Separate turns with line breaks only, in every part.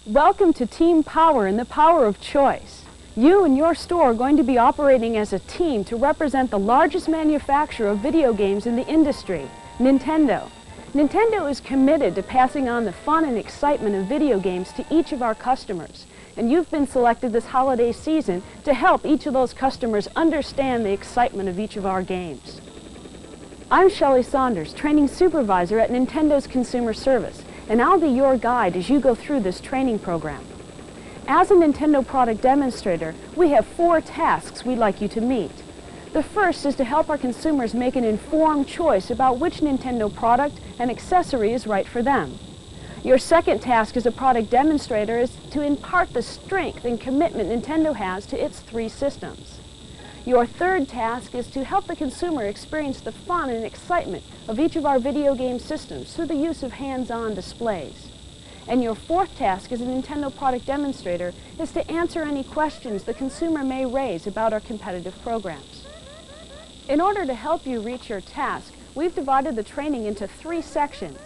Welcome to Team Power and the Power of Choice. You and your store are going to be operating as a team to represent the largest manufacturer of video games in the industry, Nintendo. Nintendo is committed to passing on the fun and excitement of video games to each of our customers. And you've been selected this holiday season to help each of those customers understand the excitement of each of our games. I'm Shelley Saunders, Training Supervisor at Nintendo's Consumer Service, and I'll be your guide as you go through this training program. As a Nintendo product demonstrator, we have 4 tasks we'd like you to meet. The first is to help our consumers make an informed choice about which Nintendo product and accessory is right for them. Your second task as a product demonstrator is to impart the strength and commitment Nintendo has to its 3 systems. Your third task is to help the consumer experience the fun and excitement of each of our video game systems through the use of hands-on displays. And your fourth task as a Nintendo product demonstrator is to answer any questions the consumer may raise about our competitive programs. In order to help you reach your task, we've divided the training into 3 sections.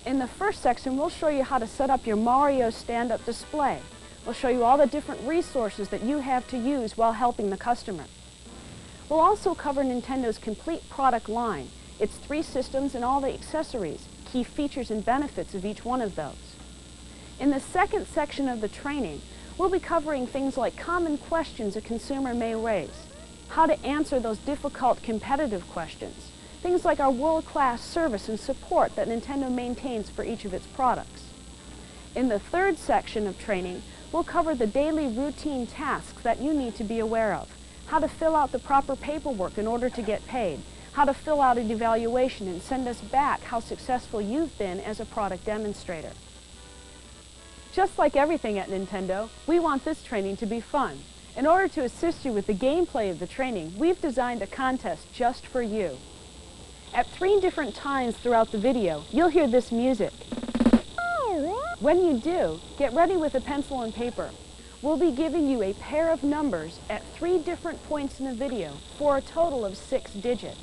In the first section, we'll show you how to set up your Mario stand-up display. We'll show you all the different resources that you have to use while helping the customer. We'll also cover Nintendo's complete product line, its 3 systems and all the accessories, key features and benefits of each one of those. In the second section of the training, we'll be covering things like common questions a consumer may raise, how to answer those difficult competitive questions, things like our world-class service and support that Nintendo maintains for each of its products. In the third section of training, we'll cover the daily routine tasks that you need to be aware of, how to fill out the proper paperwork in order to get paid, how to fill out an evaluation and send us back how successful you've been as a product demonstrator. Just like everything at Nintendo, we want this training to be fun. In order to assist you with the gameplay of the training, we've designed a contest just for you. At 3 different times throughout the video, you'll hear this music. When you do, get ready with a pencil and paper. We'll be giving you a pair of numbers at 3 different points in the video for a total of 6 digits.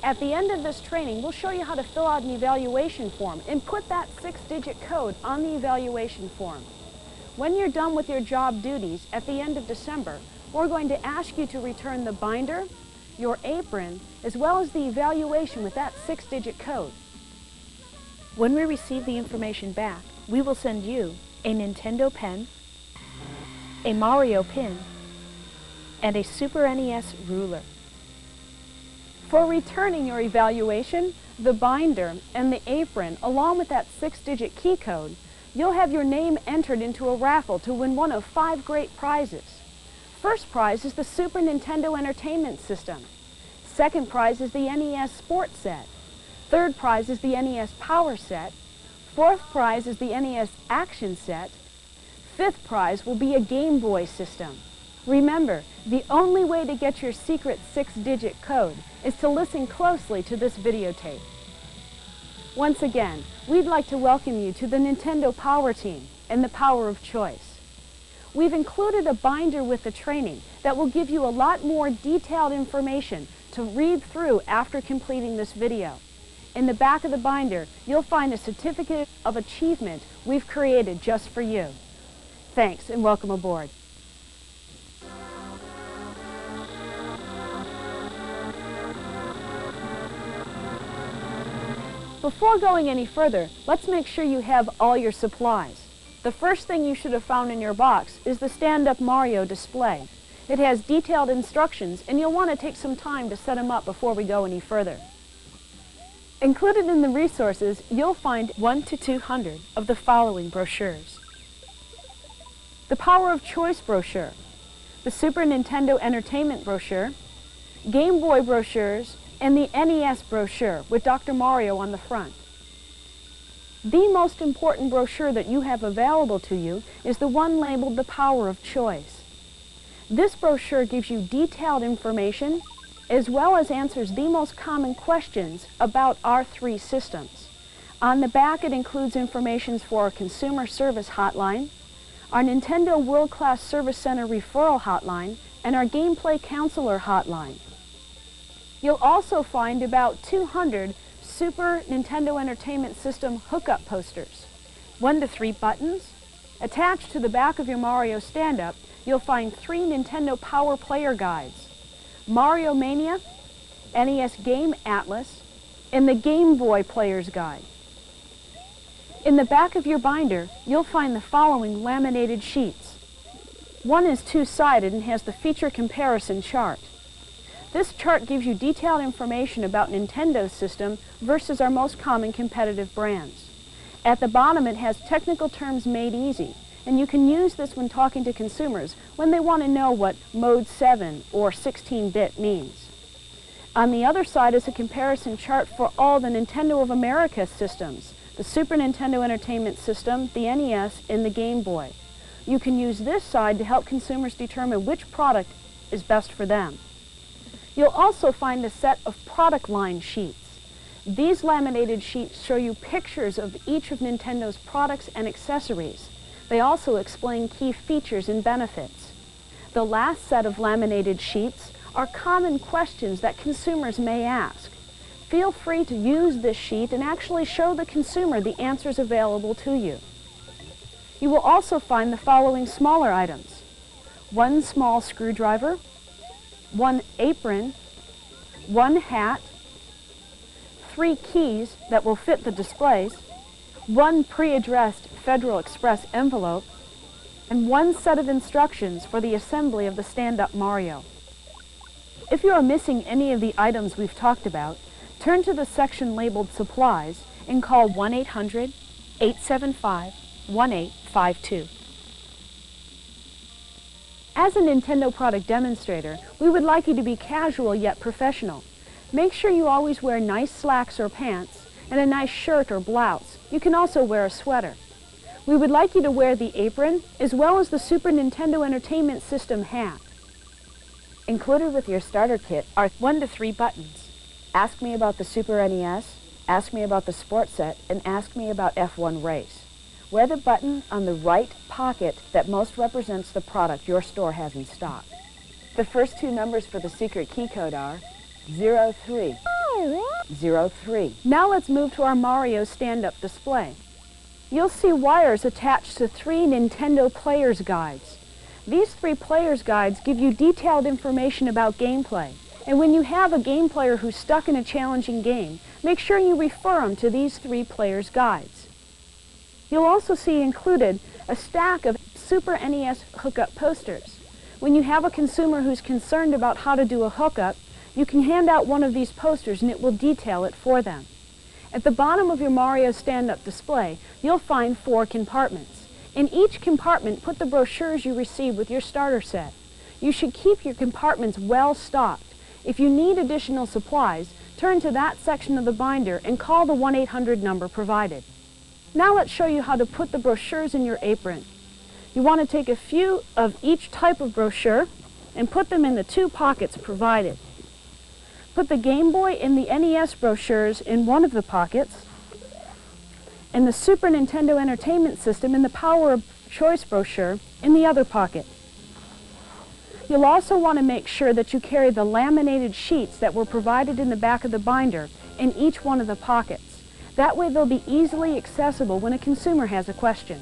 At the end of this training, we'll show you how to fill out an evaluation form and put that 6-digit code on the evaluation form. When you're done with your job duties at the end of December, we're going to ask you to return the binder, your apron, as well as the evaluation with that 6-digit code. When we receive the information back, we will send you a Nintendo pen, a Mario pin, and a Super NES ruler. For returning your evaluation, the binder, and the apron, along with that 6-digit key code, you'll have your name entered into a raffle to win one of 5 great prizes. First prize is the Super Nintendo Entertainment System. Second prize is the NES Sports Set. Third prize is the NES Power Set. Fourth prize is the NES Action Set. 5th prize will be a Game Boy system. Remember, the only way to get your secret 6-digit code is to listen closely to this videotape. Once again, we'd like to welcome you to the Nintendo Power Team and the Power of Choice. We've included a binder with the training that will give you a lot more detailed information to read through after completing this video. In the back of the binder, you'll find a certificate of achievement we've created just for you. Thanks and welcome aboard. Before going any further, let's make sure you have all your supplies. The first thing you should have found in your box is the stand-up Mario display. It has detailed instructions, and you'll want to take some time to set them up before we go any further. Included in the resources, you'll find 1 to 200 of the following brochures. The Power of Choice brochure, the Super Nintendo Entertainment brochure, Game Boy brochures, and the NES brochure with Dr. Mario on the front. The most important brochure that you have available to you is the one labeled The Power of Choice. This brochure gives you detailed information as well as answers the most common questions about our 3 systems. On the back, it includes information for our consumer service hotline, our Nintendo World Class Service Center referral hotline, and our Gameplay Counselor hotline. You'll also find about 200 Super Nintendo Entertainment System hookup posters. 1 to 3 buttons. Attached to the back of your Mario stand-up, you'll find 3 Nintendo Power Player Guides, Mario Mania, NES Game Atlas, and the Game Boy Player's Guide. In the back of your binder, you'll find the following laminated sheets. One is two-sided and has the feature comparison chart. This chart gives you detailed information about Nintendo's system versus our most common competitive brands. At the bottom, it has technical terms made easy, and you can use this when talking to consumers when they want to know what Mode 7 or 16-bit means. On the other side is a comparison chart for all the Nintendo of America systems, the Super Nintendo Entertainment System, the NES, and the Game Boy. You can use this side to help consumers determine which product is best for them. You'll also find a set of product line sheets. These laminated sheets show you pictures of each of Nintendo's products and accessories. They also explain key features and benefits. The last set of laminated sheets are common questions that consumers may ask. Feel free to use this sheet and actually show the consumer the answers available to you. You will also find the following smaller items: 1 small screwdriver, 1 apron, 1 hat, 3 keys that will fit the displays, 1 pre-addressed Federal Express envelope, and 1 set of instructions for the assembly of the stand-up Mario. If you are missing any of the items we've talked about, turn to the section labeled Supplies and call 1-800-875-1852. As a Nintendo product demonstrator, we would like you to be casual yet professional. Make sure you always wear nice slacks or pants and a nice shirt or blouse. You can also wear a sweater. We would like you to wear the apron as well as the Super Nintendo Entertainment System hat. Included with your starter kit are 1 to 3 buttons. Ask me about the Super NES, ask me about the sports set, and ask me about F1 Race. Wear the button on the right pocket that most represents the product your store has in stock. The first 2 numbers for the secret key code are 03. 03. Now let's move to our Mario stand-up display. You'll see wires attached to 3 Nintendo Player's Guides. These 3 Player's Guides give you detailed information about gameplay. And when you have a game player who's stuck in a challenging game, make sure you refer them to these 3 Player's Guides. You'll also see included a stack of Super NES hookup posters. When you have a consumer who's concerned about how to do a hookup, you can hand out one of these posters and it will detail it for them. At the bottom of your Mario stand-up display, you'll find 4 compartments. In each compartment, put the brochures you receive with your starter set. You should keep your compartments well stocked. If you need additional supplies, turn to that section of the binder and call the 1-800 number provided. Now let's show you how to put the brochures in your apron. You want to take a few of each type of brochure and put them in the 2 pockets provided. Put the Game Boy and the NES brochures in one of the pockets, and the Super Nintendo Entertainment System and the Power of Choice brochure in the other pocket. You'll also want to make sure that you carry the laminated sheets that were provided in the back of the binder in each one of the pockets. That way they'll be easily accessible when a consumer has a question.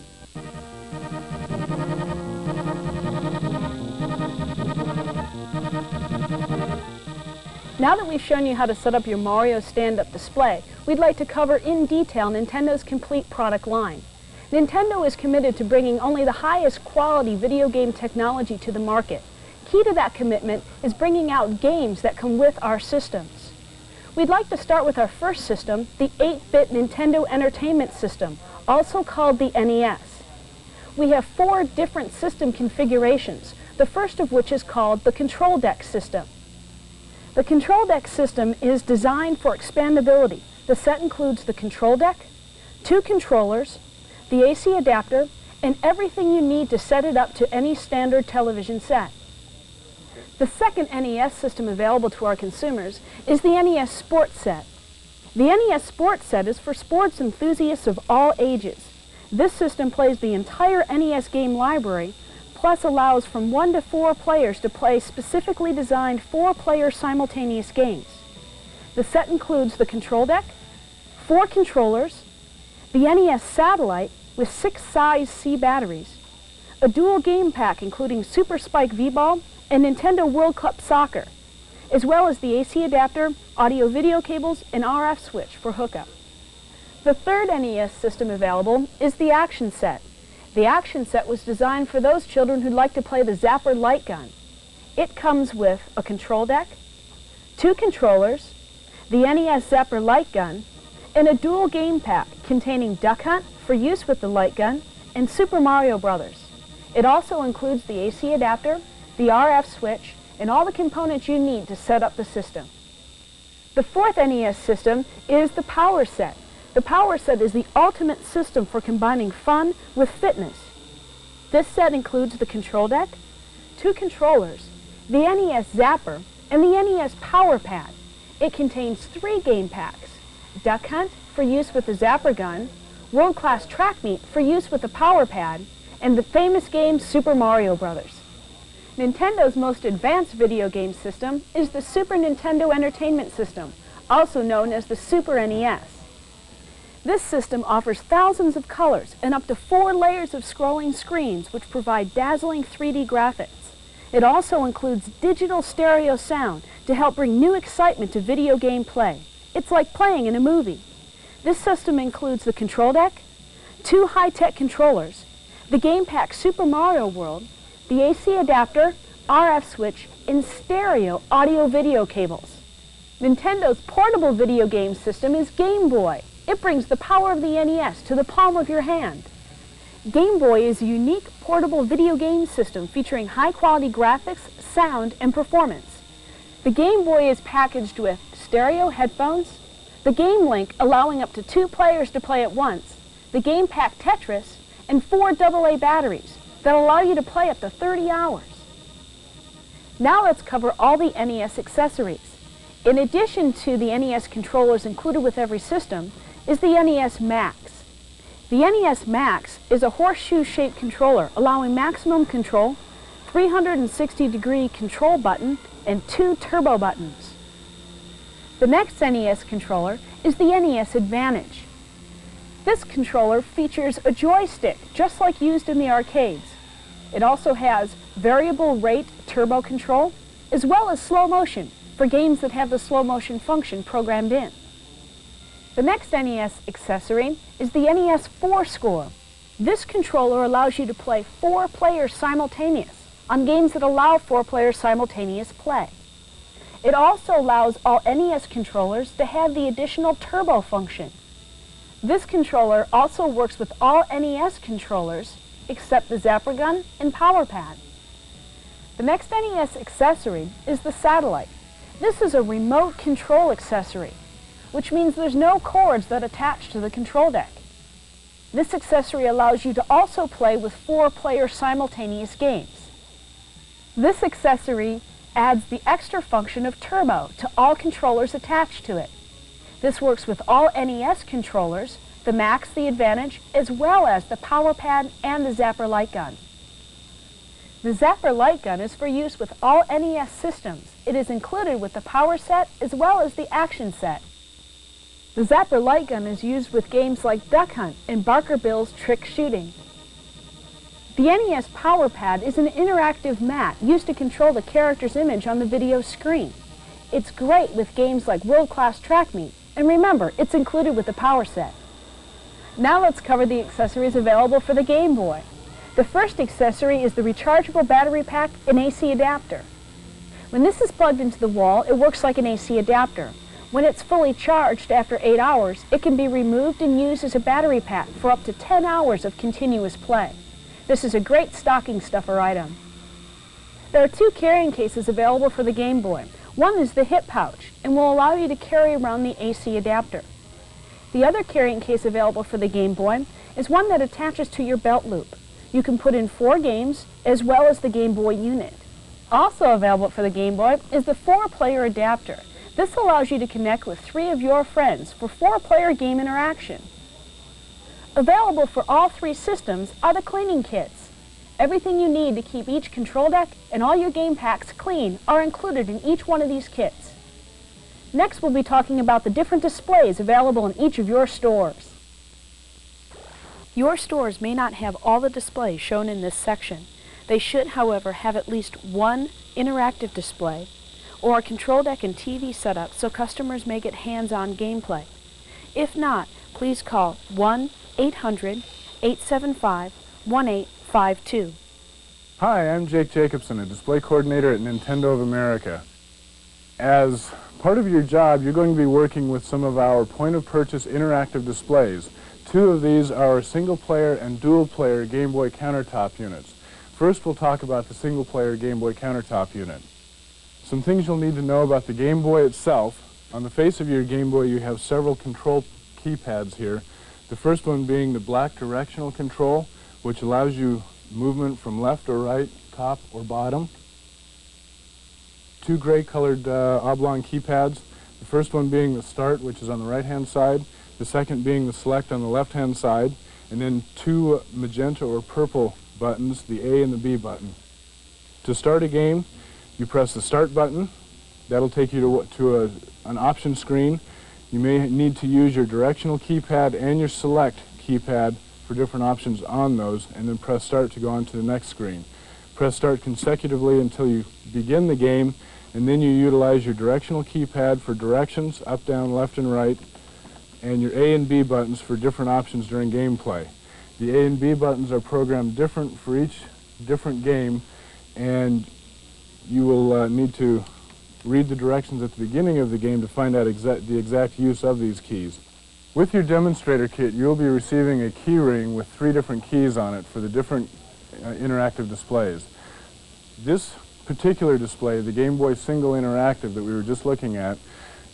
Now that we've shown you how to set up your Mario stand-up display, we'd like to cover in detail Nintendo's complete product line. Nintendo is committed to bringing only the highest quality video game technology to the market. Key to that commitment is bringing out games that come with our systems. We'd like to start with our first system, the 8-bit Nintendo Entertainment System, also called the NES. We have 4 different system configurations, the first of which is called the Control Deck system. The Control Deck system is designed for expandability. The set includes the control deck, 2 controllers, the AC adapter, and everything you need to set it up to any standard television set. The second NES system available to our consumers is the NES Sports Set. The NES Sports Set is for sports enthusiasts of all ages. This system plays the entire NES game library, plus allows from 1 to 4 players to play specifically designed 4-player simultaneous games. The set includes the control deck, 4 controllers, the NES satellite with 6 size C batteries, a dual game pack including Super Spike V-Ball and Nintendo World Cup Soccer, as well as the AC adapter, audio-video cables, and RF switch for hookup. The third NES system available is the Action Set. The Action Set was designed for those children who'd like to play the Zapper light gun. It comes with a control deck, 2 controllers, the NES Zapper light gun, and a dual game pack containing Duck Hunt for use with the light gun and Super Mario Brothers. It also includes the AC adapter, the RF switch, and all the components you need to set up the system. The fourth NES system is the Power Set. The Power Set is the ultimate system for combining fun with fitness. This set includes the control deck, 2 controllers, the NES Zapper, and the NES Power Pad. It contains 3 game packs: Duck Hunt for use with the Zapper gun, World Class Track Meet for use with the Power Pad, and the famous game Super Mario Brothers. Nintendo's most advanced video game system is the Super Nintendo Entertainment System, also known as the Super NES. This system offers thousands of colors and up to 4 layers of scrolling screens which provide dazzling 3D graphics. It also includes digital stereo sound to help bring new excitement to video game play. It's like playing in a movie. This system includes the control deck, 2 high-tech controllers, the game pack Super Mario World, the AC adapter, RF switch, and stereo audio-video cables. Nintendo's portable video game system is Game Boy. It brings the power of the NES to the palm of your hand. Game Boy is a unique portable video game system featuring high-quality graphics, sound, and performance. The Game Boy is packaged with stereo headphones, the Game Link allowing up to 2 players to play at once, the Game Pack Tetris, and 4 AA batteries that allow you to play up to 30 hours. Now let's cover all the NES accessories. In addition to the NES controllers included with every system is the NES Max. The NES Max is a horseshoe-shaped controller allowing maximum control, 360-degree control button, and 2 turbo buttons. The next NES controller is the NES Advantage. This controller features a joystick, just like used in the arcades. It also has variable rate turbo control, as well as slow motion for games that have the slow motion function programmed in. The next NES accessory is the NES 4-Score. This controller allows you to play 4 players simultaneous on games that allow 4-player simultaneous play. It also allows all NES controllers to have the additional turbo function. This controller also works with all NES controllers except the Zapper gun and Power Pad. The next NES accessory is the satellite. This is a remote control accessory, which means there's no cords that attach to the control deck. This accessory allows you to also play with 4-player simultaneous games. This accessory adds the extra function of turbo to all controllers attached to it. This works with all NES controllers, the Max, the Advantage, as well as the Power Pad and the Zapper light gun. The Zapper light gun is for use with all NES systems. It is included with the Power Set as well as the Action Set. The Zapper light gun is used with games like Duck Hunt and Barker Bill's Trick Shooting. The NES Power Pad is an interactive mat used to control the character's image on the video screen. It's great with games like World Class Track Meet, and remember, it's included with the Power Set. Now let's cover the accessories available for the Game Boy. The first accessory is the rechargeable battery pack and AC adapter. When this is plugged into the wall, it works like an AC adapter. When it's fully charged after 8 hours, it can be removed and used as a battery pack for up to 10 hours of continuous play. This is a great stocking stuffer item. There are 2 carrying cases available for the Game Boy. One is the hip pouch and will allow you to carry around the AC adapter. The other carrying case available for the Game Boy is one that attaches to your belt loop. You can put in 4 games as well as the Game Boy unit. Also available for the Game Boy is the 4-player adapter. This allows you to connect with 3 of your friends for 4-player game interaction. Available for all three systems are the cleaning kits. Everything you need to keep each control deck and all your game packs clean are included in each one of these kits. Next, we'll be talking about the different displays available in each of your stores. Your stores may not have all the displays shown in this section. They should, however, have at least one interactive display or a control deck and TV setup so customers may get hands-on gameplay. If not, please call 1-800-875-1852.
Hi, I'm Jake Jacobson, a display coordinator at Nintendo of America. As part of your job, you're going to be working with some of our point-of-purchase interactive displays. Two of these are our single-player and dual-player Game Boy countertop units. First, we'll talk about the single-player Game Boy countertop unit. Some things you'll need to know about the Game Boy itself. On the face of your Game Boy, you have several control keypads here. The first one being the black directional control, which allows you movement from left or right, top or bottom. Two gray-colored oblong keypads. The first one being the start, which is on the right-hand side. The second being the select on the left-hand side. And then two magenta or purple buttons, the A and the B button. To start a game, you press the start button. That'll take you to an option screen. You may need to use your directional keypad and your select keypad for different options on those, and then press start to go on to the next screen. Press start consecutively until you begin the game, and then you utilize your directional keypad for directions, up, down, left, and right, and your A and B buttons for different options during gameplay. The A and B buttons are programmed different for each different game, and you will need to read the directions at the beginning of the game to find out the exact use of these keys. With your demonstrator kit, you'll be receiving a key ring with 3 different keys on it for the different interactive displays. This particular display, the Game Boy Single Interactive that we were just looking at,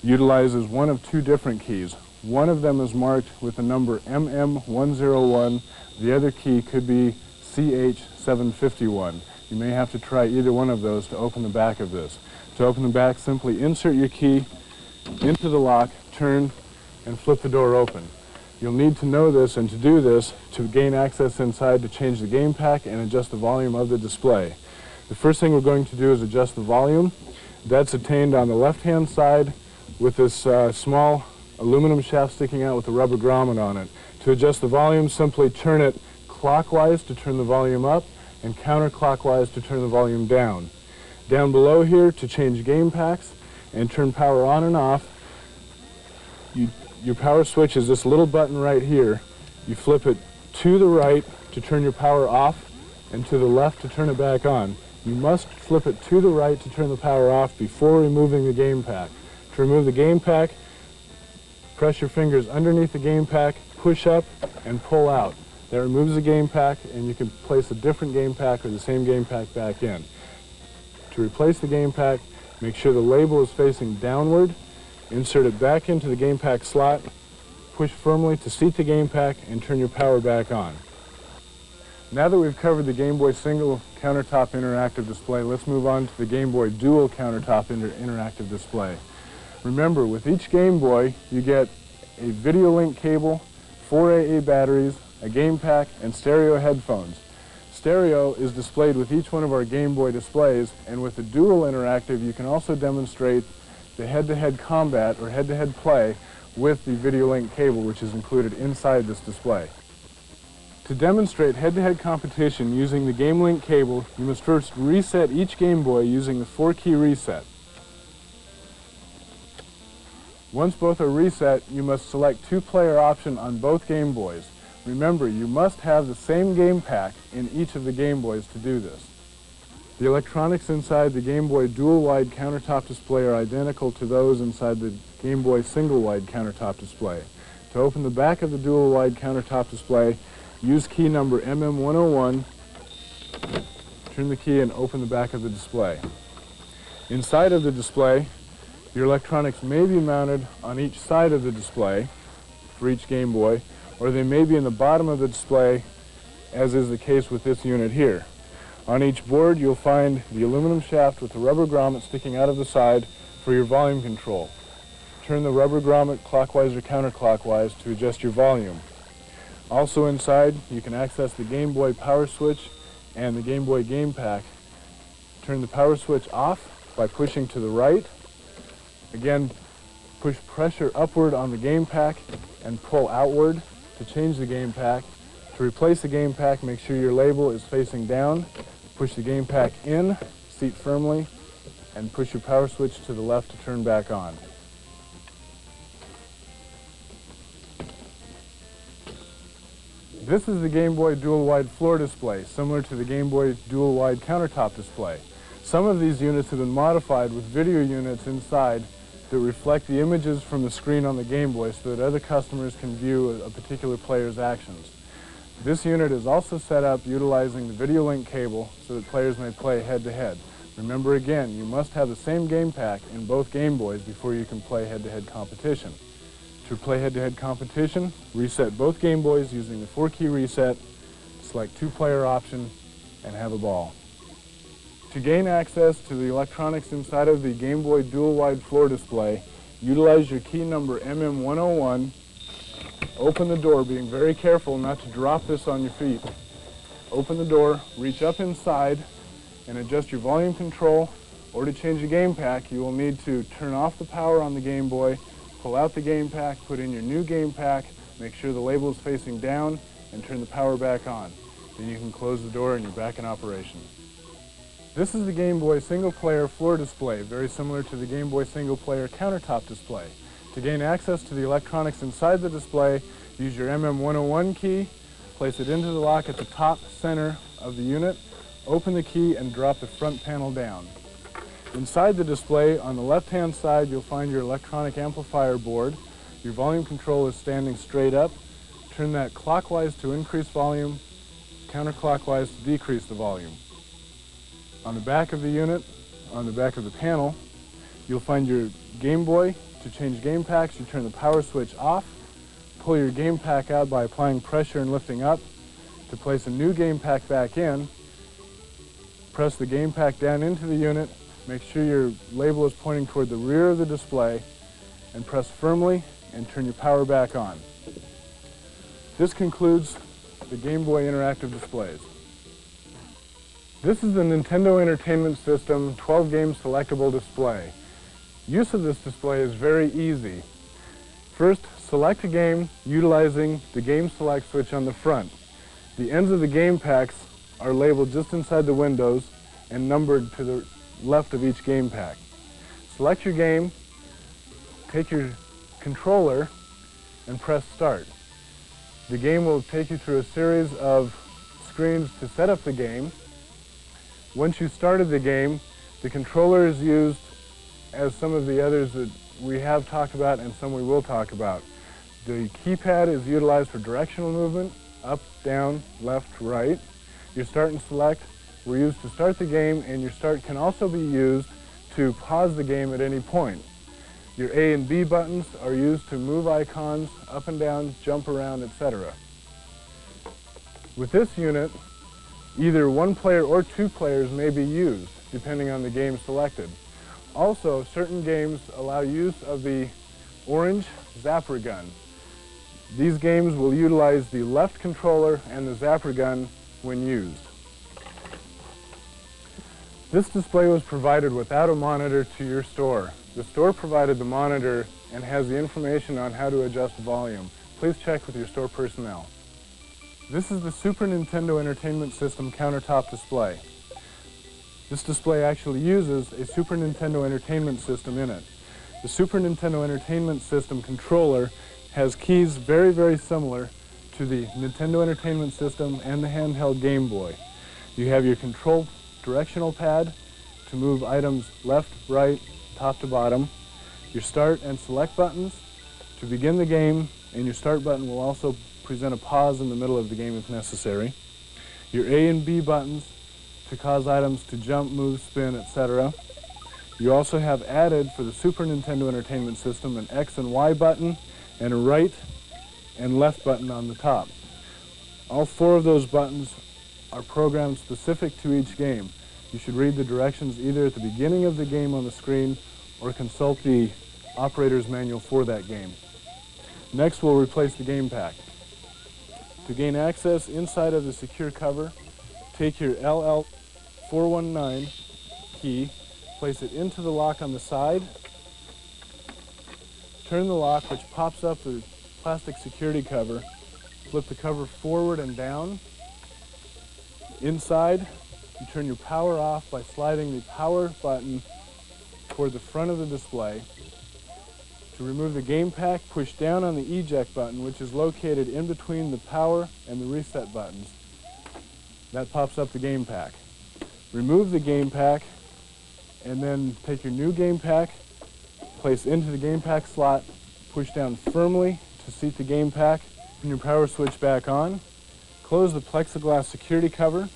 utilizes one of 2 different keys. One of them is marked with the number MM101. The other key could be CH751. You may have to try either one of those to open the back of this. To open the back, simply insert your key into the lock, turn, and flip the door open. You'll need to know this and to do this to gain access inside to change the game pack and adjust the volume of the display. The first thing we're going to do is adjust the volume. That's attained on the left-hand side with this small aluminum shaft sticking out with a rubber grommet on it. To adjust the volume, simply turn it clockwise to turn the volume up and counterclockwise to turn the volume down. Down below here, to change game packs and turn power on and off, your power switch is this little button right here. You flip it to the right to turn your power off and to the left to turn it back on. You must flip it to the right to turn the power off before removing the game pack. To remove the game pack, press your fingers underneath the game pack, push up, and pull out. That removes the game pack, and you can place a different game pack or the same game pack back in. To replace the game pack, make sure the label is facing downward, insert it back into the game pack slot, push firmly to seat the game pack, and turn your power back on. Now that we've covered the Game Boy Single Countertop Interactive Display, let's move on to the Game Boy Dual Countertop Interactive Display. Remember, with each Game Boy, you get a video link cable, 4 AA batteries, a game pack, and stereo headphones. Stereo is displayed with each one of our Game Boy displays, and with the Dual Interactive, you can also demonstrate the head-to-head combat or head-to-head play with the video link cable, which is included inside this display. To demonstrate head-to-head competition using the Game Link cable, you must first reset each Game Boy using the 4-key reset. Once both are reset, you must select 2-player option on both Game Boys. Remember, you must have the same game pack in each of the Game Boys to do this. The electronics inside the Game Boy dual-wide countertop display are identical to those inside the Game Boy single-wide countertop display. To open the back of the dual-wide countertop display, use key number MM101, turn the key and open the back of the display. Inside of the display, your electronics may be mounted on each side of the display for each Game Boy, or they may be in the bottom of the display, as is the case with this unit here. On each board, you'll find the aluminum shaft with the rubber grommet sticking out of the side for your volume control. Turn the rubber grommet clockwise or counterclockwise to adjust your volume. Also inside, you can access the Game Boy power switch and the Game Boy Game Pak. Turn the power switch off by pushing to the right. Again, push pressure upward on the Game Pak and pull outward to change the Game Pak. To replace the Game Pak, make sure your label is facing down. Push the Game Pak in, seat firmly, and push your power switch to the left to turn back on. This is the Game Boy dual-wide floor display, similar to the Game Boy dual-wide countertop display. Some of these units have been modified with video units inside that reflect the images from the screen on the Game Boy so that other customers can view a particular player's actions. This unit is also set up utilizing the video link cable so that players may play head-to-head. Remember again, you must have the same Game Pak in both Game Boys before you can play head-to-head competition. To play head-to-head competition, reset both Game Boys using the 4-key reset, select 2-player option, and have a ball. To gain access to the electronics inside of the Game Boy dual-wide floor display, utilize your key number MM101, open the door, being very careful not to drop this on your feet. Open the door, reach up inside, and adjust your volume control, or to change the Game Pak, you will need to turn off the power on the Game Boy, pull out the Game Pak, put in your new Game Pak, make sure the label is facing down, and turn the power back on. Then you can close the door and you're back in operation. This is the Game Boy single-player floor display, very similar to the Game Boy single-player countertop display. To gain access to the electronics inside the display, use your MM101 key, place it into the lock at the top center of the unit, open the key, and drop the front panel down. Inside the display, on the left-hand side, you'll find your electronic amplifier board. Your volume control is standing straight up. Turn that clockwise to increase volume, counterclockwise to decrease the volume. On the back of the unit, on the back of the panel, you'll find your Game Boy. To change Game Paks, you turn the power switch off, pull your Game Pak out by applying pressure and lifting up. To place a new Game Pak back in, press the Game Pak down into the unit, make sure your label is pointing toward the rear of the display, and press firmly and turn your power back on. This concludes the Game Boy interactive displays. This is the Nintendo Entertainment System 12-game selectable display. Use of this display is very easy. First, select a game utilizing the Game Select switch on the front. The ends of the Game Paks are labeled just inside the windows and numbered to the left of each Game Pak. Select your game, take your controller, and press start. The game will take you through a series of screens to set up the game. Once you started the game, the controller is used as some of the others that we have talked about and some we will talk about. The keypad is utilized for directional movement, up, down, left, right. Your start and select were used to start the game, and your start can also be used to pause the game at any point. Your A and B buttons are used to move icons up and down, jump around, etc. With this unit, either one player or two players may be used, depending on the game selected. Also, certain games allow use of the orange Zapper gun. These games will utilize the left controller and the Zapper gun when used. This display was provided without a monitor to your store. The store provided the monitor and has the information on how to adjust volume. Please check with your store personnel. This is the Super Nintendo Entertainment System countertop display. This display actually uses a Super Nintendo Entertainment System in it. The Super Nintendo Entertainment System controller has keys very, very similar to the Nintendo Entertainment System and the handheld Game Boy. You have your control directional pad to move items left, right, top to bottom. Your start and select buttons to begin the game, and your start button will also present a pause in the middle of the game if necessary. Your A and B buttons to cause items to jump, move, spin, etc. You also have added for the Super Nintendo Entertainment System an X and Y button and a right and left button on the top. All four of those buttons are programmed specific to each game. You should read the directions either at the beginning of the game on the screen or consult the operator's manual for that game. Next, we'll replace the Game Pak. To gain access inside of the secure cover, take your LL419 key, place it into the lock on the side, turn the lock, which pops up the plastic security cover, flip the cover forward and down. Inside, you turn your power off by sliding the power button toward the front of the display. To remove the game pack, push down on the eject button, which is located in between the power and the reset buttons. That pops up the game pack. Remove the game pack, and then take your new game pack, place into the game pack slot, push down firmly to seat the game pack, turn your power switch back on, close the plexiglass security cover,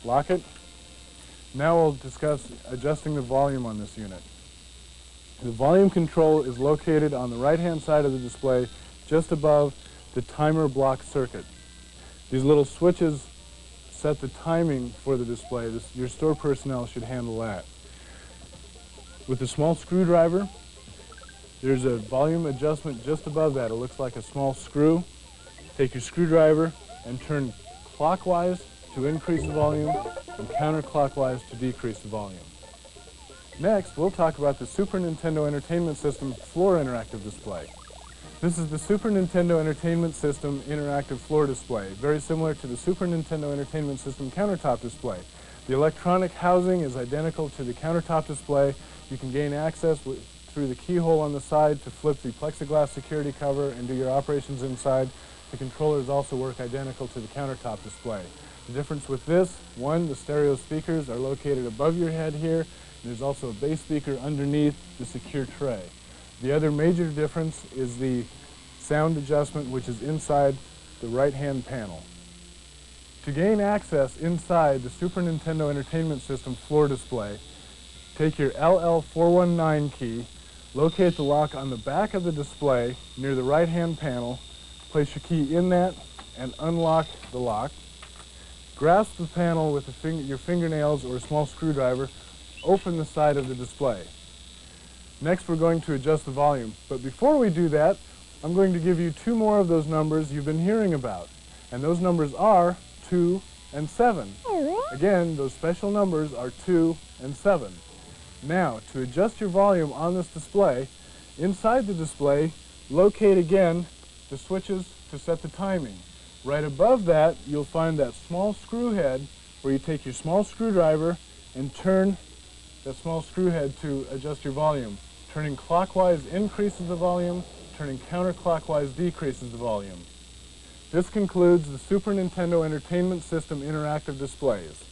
lock it. Now we'll discuss adjusting the volume on this unit. The volume control is located on the right-hand side of the display, just above the timer block circuit. These little switches set the timing for the display. Your store personnel should handle that. With a small screwdriver, there's a volume adjustment just above that. It looks like a small screw. Take your screwdriver and turn clockwise to increase the volume and counterclockwise to decrease the volume. Next, we'll talk about the Super Nintendo Entertainment System floor interactive display. This is the Super Nintendo Entertainment System interactive floor display, very similar to the Super Nintendo Entertainment System countertop display. The electronic housing is identical to the countertop display. You can gain access through the keyhole on the side to flip the plexiglass security cover and do your operations inside. The controllers also work identical to the countertop display. The difference with this, one, the stereo speakers are located above your head here. There's also a bass speaker underneath the secure tray. The other major difference is the sound adjustment, which is inside the right-hand panel. To gain access inside the Super Nintendo Entertainment System floor display, take your LL419 key, locate the lock on the back of the display near the right-hand panel, place your key in that and unlock the lock. Grasp the panel with your fingernails or a small screwdriver. Open the side of the display. Next, we're going to adjust the volume. But before we do that, I'm going to give you two more of those numbers you've been hearing about. And those numbers are 2 and 7. Again, those special numbers are 2 and 7. Now, to adjust your volume on this display, inside the display, locate again the switches to set the timing. Right above that, you'll find that small screw head where you take your small screwdriver and turn that small screw head to adjust your volume. Turning clockwise increases the volume, turning counterclockwise decreases the volume. This concludes the Super Nintendo Entertainment System interactive displays.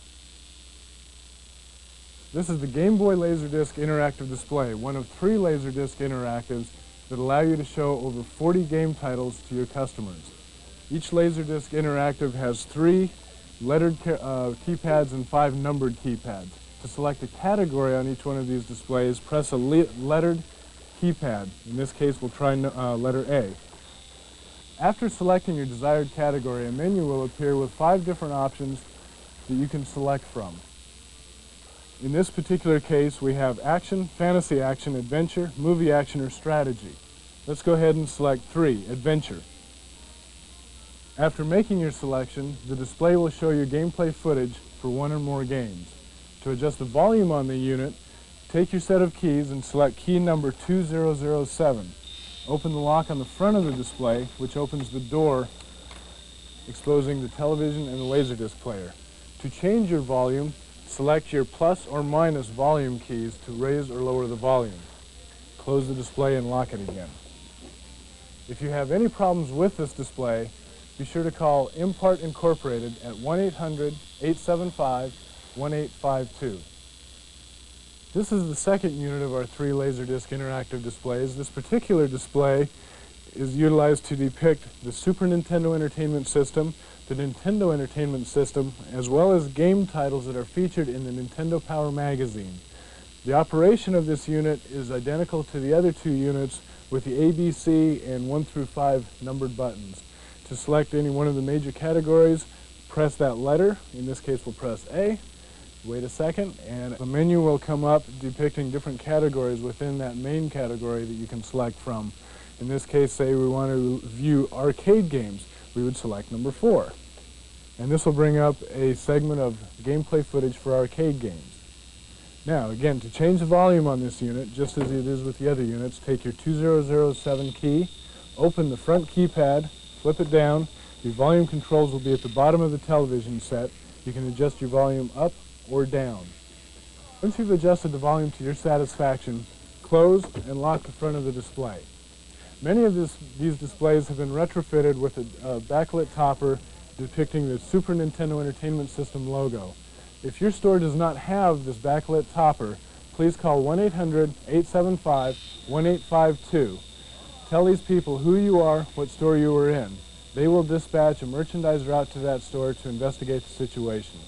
This is the Game Boy Laserdisc interactive display, one of 3 Laserdisc interactives that allow you to show over 40 game titles to your customers. Each Laserdisc interactive has 3 lettered keypads and 5 numbered keypads. To select a category on each one of these displays, press a lettered keypad. In this case, we'll try letter A. After selecting your desired category, a menu will appear with 5 different options that you can select from. In this particular case, we have action, fantasy action, adventure, movie action, or strategy. Let's go ahead and select 3, adventure. After making your selection, the display will show you gameplay footage for 1 or more games. To adjust the volume on the unit, take your set of keys and select key number 2007. Open the lock on the front of the display, which opens the door, exposing the television and the Laserdisc player. To change your volume, select your plus or minus volume keys to raise or lower the volume. Close the display and lock it again. If you have any problems with this display, be sure to call Impart Incorporated at 1-800-875-1852. This is the second unit of our 3 Laserdisc interactive displays. This particular display is utilized to depict the Super Nintendo Entertainment System, the Nintendo Entertainment System, as well as game titles that are featured in the Nintendo Power magazine. The operation of this unit is identical to the other 2 units with the A, B, C, and 1 through 5 numbered buttons. To select any one of the major categories, press that letter. In this case, we'll press A. Wait a second, and a menu will come up depicting different categories within that main category that you can select from. In this case, say we want to view arcade games. we would select number 4. And this will bring up a segment of gameplay footage for arcade games. Now, again, to change the volume on this unit, just as it is with the other units, take your 2007 key, open the front keypad, flip it down. Your volume controls will be at the bottom of the television set. You can adjust your volume up or down. Once you've adjusted the volume to your satisfaction, close and lock the front of the display. Many of these displays have been retrofitted with a backlit topper depicting the Super Nintendo Entertainment System logo. If your store does not have this backlit topper, please call 1-800-875-1852. Tell these people who you are, what store you were in. They will dispatch a merchandiser out to that store to investigate the situation.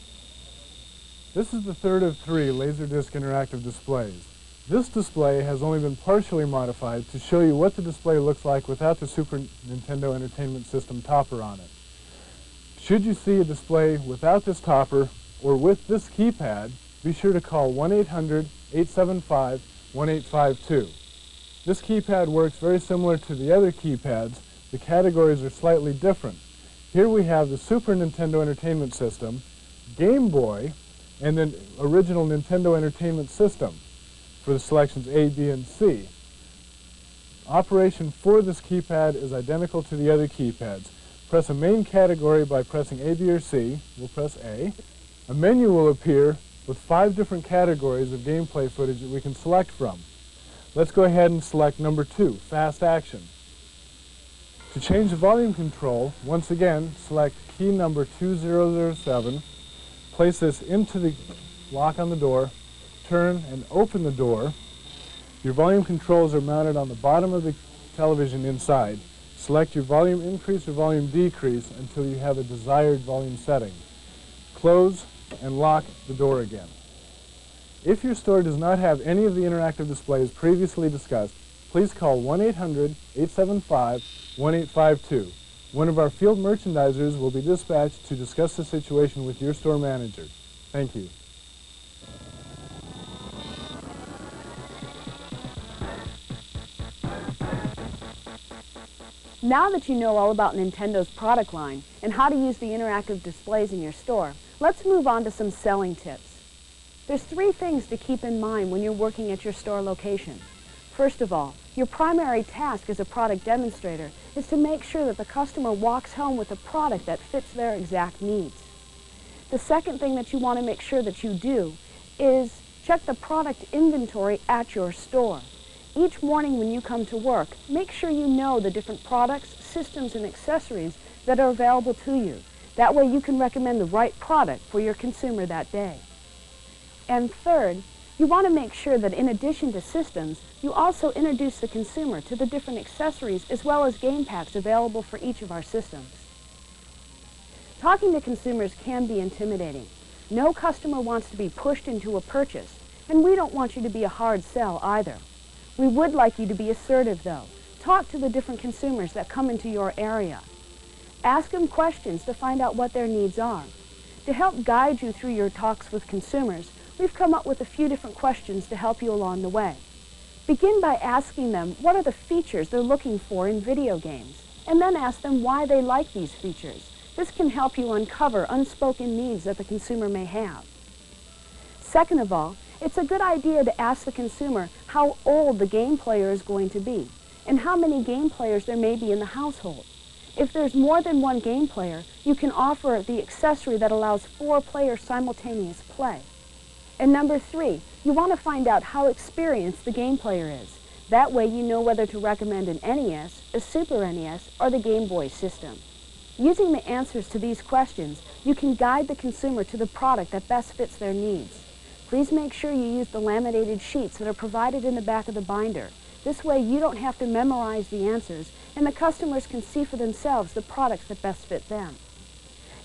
This is the third of 3 Laserdisc interactive displays. This display has only been partially modified to show you what the display looks like without the Super Nintendo Entertainment System topper on it. Should you see a display without this topper or with this keypad, be sure to call 1-800-875-1852. This keypad works very similar to the other keypads. The categories are slightly different. Here we have the Super Nintendo Entertainment System, Game Boy, and then original Nintendo Entertainment System for the selections A, B, and C. Operation for this keypad is identical to the other keypads. Press a main category by pressing A, B, or C. We'll press A. A menu will appear with 5 different categories of gameplay footage that we can select from. Let's go ahead and select number 2, Fast Action. To change the volume control, once again, select key number 2007, place this into the lock on the door, turn and open the door. Your volume controls are mounted on the bottom of the television inside. Select your volume increase or volume decrease until you have a desired volume setting. Close and lock the door again. If your store does not have any of the interactive displays previously discussed, please call 1-800-875-1852. One of our field merchandisers will be dispatched to discuss the situation with your store manager. Thank you.
Now that you know all about Nintendo's product line and how to use the interactive displays in your store, let's move on to some selling tips. There's 3 things to keep in mind when you're working at your store location. First of all, your primary task as a product demonstrator is to make sure that the customer walks home with a product that fits their exact needs. The second thing that you want to make sure that you do is check the product inventory at your store. Each morning when you come to work, make sure you know the different products, systems, and accessories that are available to you. That way you can recommend the right product for your consumer that day. And third, you want to make sure that in addition to systems, you also introduce the consumer to the different accessories as well as game packs available for each of our systems. Talking to consumers can be intimidating. No customer wants to be pushed into a purchase, and we don't want you to be a hard sell either. We would like you to be assertive though. Talk to the different consumers that come into your area. Ask them questions to find out what their needs are. To help guide you through your talks with consumers, we've come up with a few different questions to help you along the way. Begin by asking them what are the features they're looking for in video games, and then ask them why they like these features. This can help you uncover unspoken needs that the consumer may have. Second of all, it's a good idea to ask the consumer how old the game player is going to be, and how many game players there may be in the household. If there's more than one game player, you can offer the accessory that allows 4 players simultaneous play. And number 3, you want to find out how experienced the game player is. That way you know whether to recommend an NES, a Super NES, or the Game Boy system. Using the answers to these questions, you can guide the consumer to the product that best fits their needs. Please make sure you use the laminated sheets that are provided in the back of the binder. This way you don't have to memorize the answers, and the customers can see for themselves the products that best fit them.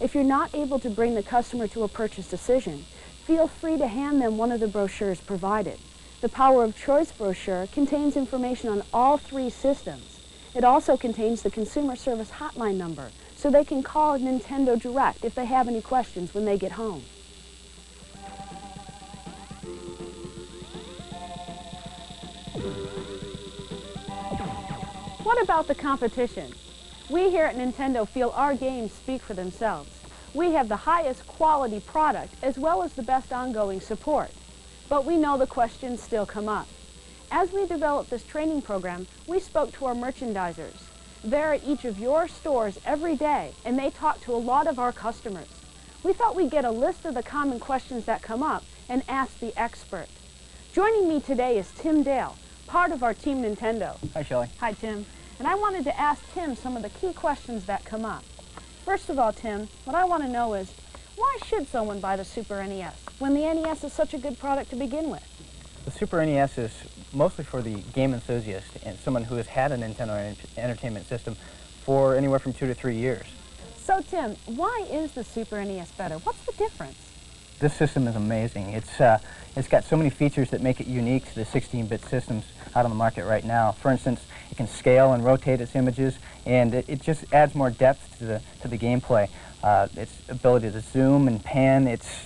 If you're not able to bring the customer to a purchase decision, feel free to hand them one of the brochures provided. The Power of Choice brochure contains information on all 3 systems. It also contains the consumer service hotline number, so they can call Nintendo Direct if they have any questions when they get home. What about the competition? We here at Nintendo feel our games speak for themselves. We have the highest quality product as well as the best ongoing support. But we know the questions still come up. As we developed this training program, we spoke to our merchandisers. They're at each of your stores every day, and they talk to a lot of our customers. We thought we'd get a list of the common questions that come up and ask the expert. Joining me today is Tim Dale, part of our Team Nintendo.
Hi, Shelley.
Hi, Tim. And I wanted to ask Tim some of the key questions that come up. First of all, Tim, what I want to know is, why should someone buy the Super NES when the NES is such a good product to begin with?
The Super NES is mostly for the game enthusiast and someone who has had a Nintendo Entertainment System for anywhere from 2 to 3 years.
So, Tim, why is the Super NES better? What's the difference?
This system is amazing. It's got so many features that make it unique to the 16-bit systems out on the market right now. For instance, it can scale and rotate its images, and it just adds more depth to the gameplay. Its ability to zoom and pan, it's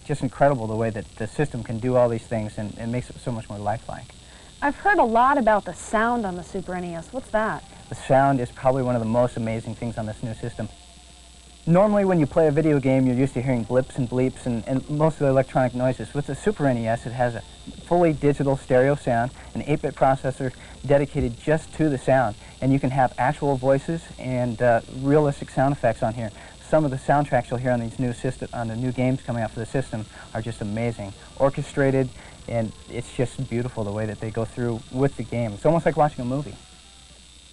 just incredible the way that the system can do all these things and makes it so much more lifelike.
I've heard a lot about the sound on the Super NES. What's that?
The sound is probably one of the most amazing things on this new system. Normally when you play a video game, you're used to hearing blips and bleeps and most of the electronic noises. With the Super NES, it has a fully digital stereo sound, an 8-bit processor dedicated just to the sound, and you can have actual voices and realistic sound effects on here. Some of the soundtracks you'll hear on these on the new games coming out for the system are just amazing, orchestrated, and it's just beautiful the way that they go through with the game. It's almost like watching a movie.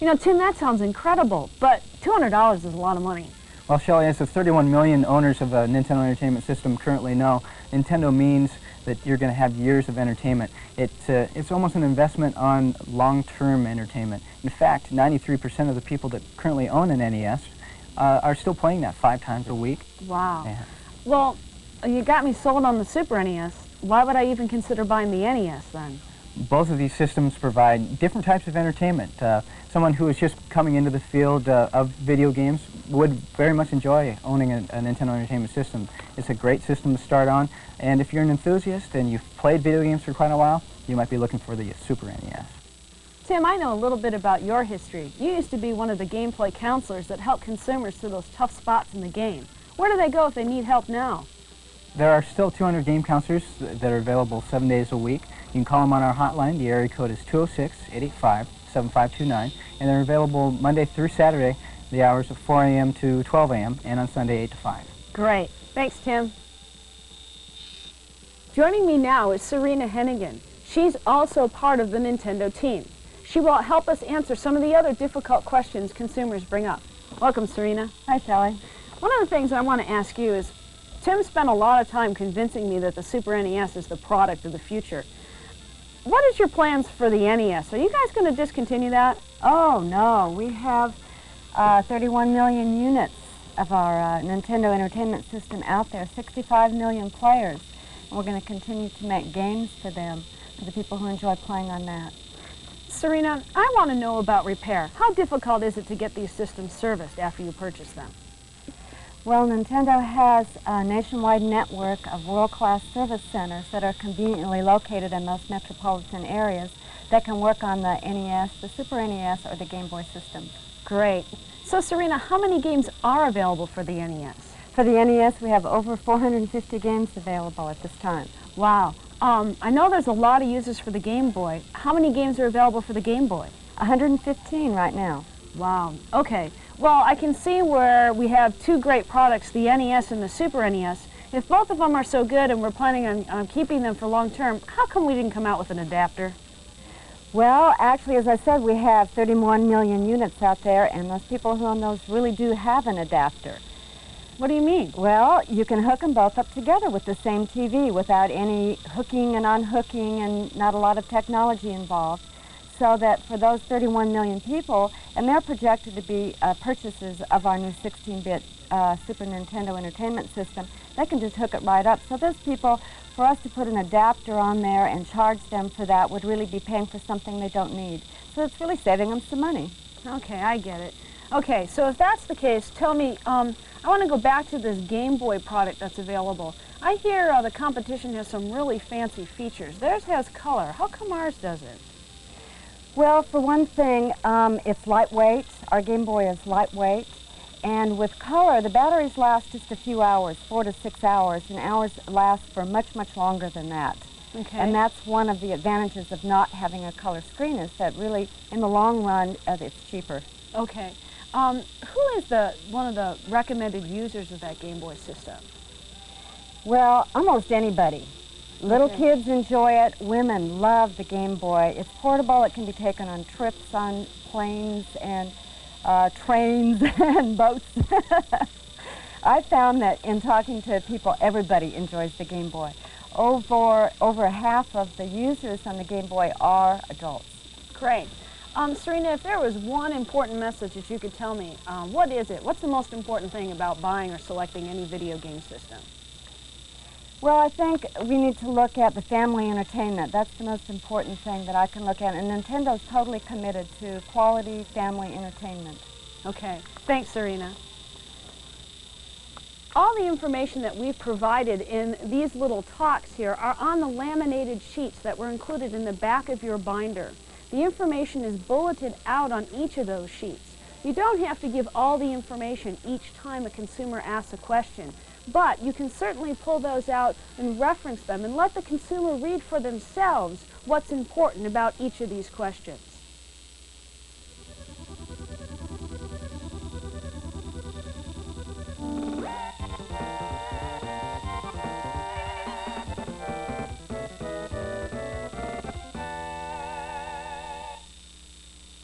You know, Tim, that sounds incredible, but $200 is a lot of money.
Well, Shelley, as the 31 million owners of a Nintendo Entertainment System currently know, Nintendo means that you're going to have years of entertainment. It's almost an investment on long-term entertainment. In fact, 93% of the people that currently own an NES are still playing that 5 times a week.
Wow.
Yeah.
Well, you got me sold on the Super NES. Why would I even consider buying the NES then?
Both of these systems provide different types of entertainment. Someone who is just coming into the field of video games would very much enjoy owning a Nintendo Entertainment System. It's a great system to start on, and if you're an enthusiast and you've played video games for quite a while, you might be looking for the Super NES.
Tim, I know a little bit about your history. You used to be one of the gameplay counselors that helped consumers through those tough spots in the game. Where do they go if they need help now?
There are still 200 game counselors that are available 7 days a week. You can call them on our hotline. The area code is 206-885-7529, and they're available Monday through Saturday, the hours of 4 a.m. to 12 a.m., and on Sunday 8 to 5.
Great. Thanks, Tim. Joining me now is Serena Hennigan. She's also part of the Nintendo team. She will help us answer some of the other difficult questions consumers bring up. Welcome, Serena.
Hi, Sally.
One of the things I want to ask you is, Tim spent a lot of time convincing me that the Super NES is the product of the future. What is your plans for the NES? Are you guys going to discontinue that?
Oh, no. We have 31 million units of our Nintendo Entertainment System out there, 65 million players. And we're going to continue to make games for them, for the people who enjoy playing on that.
Serena, I want to know about repair. How difficult is it to get these systems serviced after you purchase them?
Well, Nintendo has a nationwide network of world-class service centers that are conveniently located in those metropolitan areas that can work on the NES, the Super NES, or the Game Boy systems.
Great. So, Serena, how many games are available for the NES?
For the NES, we have over 450 games available at this time.
Wow. I know there's a lot of users for the Game Boy. How many games are available for the Game Boy?
115 right now.
Wow. Okay. Well, I can see where we have two great products, the NES and the Super NES. If both of them are so good and we're planning on keeping them for long term, how come we didn't come out with an adapter?
Well, actually, as I said, we have 31 million units out there, and those people who own those really do have an adapter.
What do you mean?
Well, you can hook them both up together with the same TV without any hooking and unhooking and not a lot of technology involved. So that for those 31 million people, and they're projected to be purchases of our new 16-bit Super Nintendo Entertainment System, they can just hook it right up. So those people, for us to put an adapter on there and charge them for that would really be paying for something they don't need. So it's really saving them some money.
Okay, I get it. Okay, so if that's the case, tell me, I want to go back to this Game Boy product that's available. I hear the competition has some really fancy features. Theirs has color. How come ours doesn't?
Well, for one thing, it's lightweight. Our Game Boy is lightweight. And with color, the batteries last just a few hours, 4 to 6 hours, and ours last for much, much longer than that.
Okay.
And that's one of the advantages of not having a color screen, is that really, in the long run, it's cheaper.
Okay. Who is one of the recommended users of that Game Boy system?
Well, almost anybody. Little
Okay.
kids enjoy it. Women love the Game Boy. It's portable. It can be taken on trips on planes and trains and boats. I found that in talking to people, everybody enjoys the Game Boy. Over half of the users on the Game Boy are adults.
Great. Serena, if there was one important message that you could tell me, what is it? What's the most important thing about buying or selecting any video game system?
Well, I think we need to look at the family entertainment. That's the most important thing that I can look at, and Nintendo's totally committed to quality family entertainment.
Okay. Thanks, Serena. All the information that we've provided in these little talks here are on the laminated sheets that were included in the back of your binder. The information is bulleted out on each of those sheets. You don't have to give all the information each time a consumer asks a question, but you can certainly pull those out and reference them and let the consumer read for themselves what's important about each of these questions.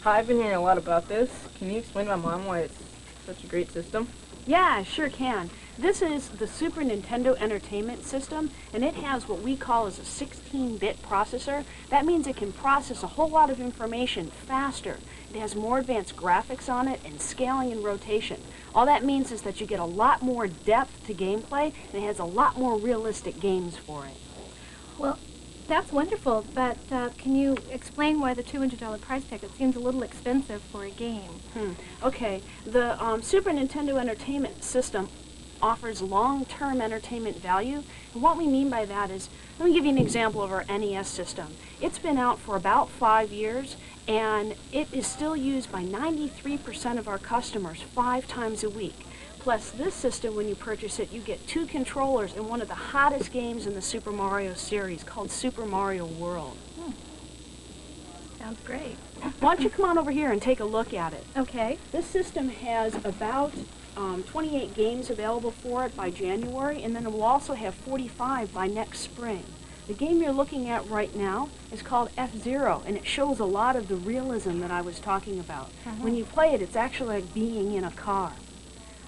Hi, I've been hearing a lot about this. Can you explain to my mom why it's such a great system?
Yeah, I sure can. This is the Super Nintendo Entertainment System, and it has what we call as a 16-bit processor. That means it can process a whole lot of information faster. It has more advanced graphics on it and scaling and rotation. All that means is that you get a lot more depth to gameplay, and it has a lot more realistic games for it.
Well, that's wonderful, but can you explain why the $200 price tag? It seems a little expensive for a game.
Okay, the Super Nintendo Entertainment System offers long-term entertainment value, and what we mean by that is, let me give you an example of our NES system. It's been out for about 5 years, and it is still used by 93% of our customers 5 times a week. Plus, this system, when you purchase it, you get 2 controllers and one of the hottest games in the Super Mario series called Super Mario World.
Sounds great.
Why don't you come on over here and take a look at it?
Okay.
This system has about 28 games available for it by January, and then it will also have 45 by next spring. The game you're looking at right now is called F-Zero, and it shows a lot of the realism that I was talking about. When you play it, it's actually like being in a car.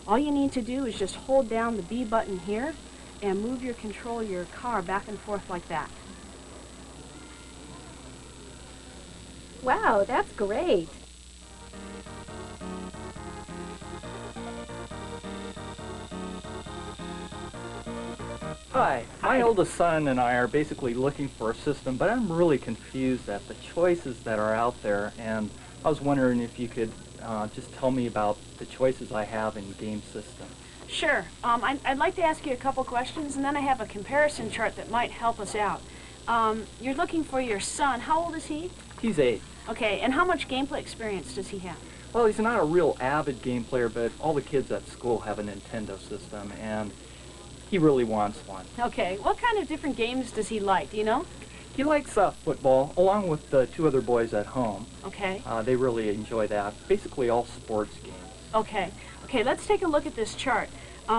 All you need to do is just hold down the B button here and move your control, your car, back and forth like that.
Wow, that's great.
Hi, my oldest son and I are basically looking for a system, but I'm really confused at the choices that are out there, and I was wondering if you could just tell me about the choices I have in game systems.
Sure. I'd like to ask you a couple questions, and then I have a comparison chart that might help us out. You're looking for your son. How old is he?
He's 8.
Okay, and how much gameplay experience does he have?
Well, he's not a real avid game player, but all the kids at school have a Nintendo system, and he really wants one.
Okay, what kind of different games does he like, do you know?
He likes football, along with the 2 other boys at home.
Okay.
They really enjoy that. Basically all sports games.
Okay. Okay, let's take a look at this chart.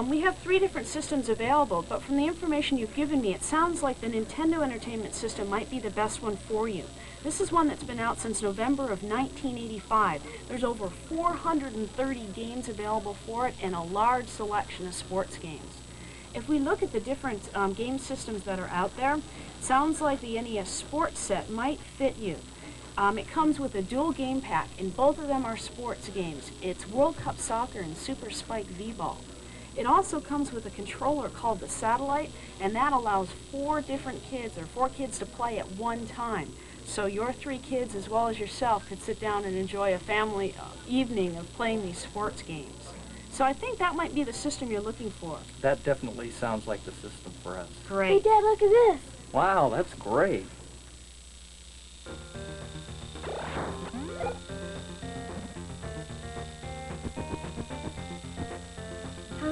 We have 3 different systems available, but from the information you've given me, it sounds like the Nintendo Entertainment System might be the best one for you. This is one that's been out since November of 1985. There's over 430 games available for it and a large selection of sports games. If we look at the different game systems that are out there, it sounds like the NES Sports Set might fit you. It comes with a dual game pack, and both of them are sports games. It's World Cup Soccer and Super Spike V-Ball. It also comes with a controller called the Satellite, and that allows 4 different kids, or 4 kids to play at one time. So your 3 kids, as well as yourself, could sit down and enjoy a family evening of playing these sports games. So I think that might be the system you're looking for.
That definitely sounds like the system for us.
Great.
Hey, Dad, look at this.
Wow, that's great.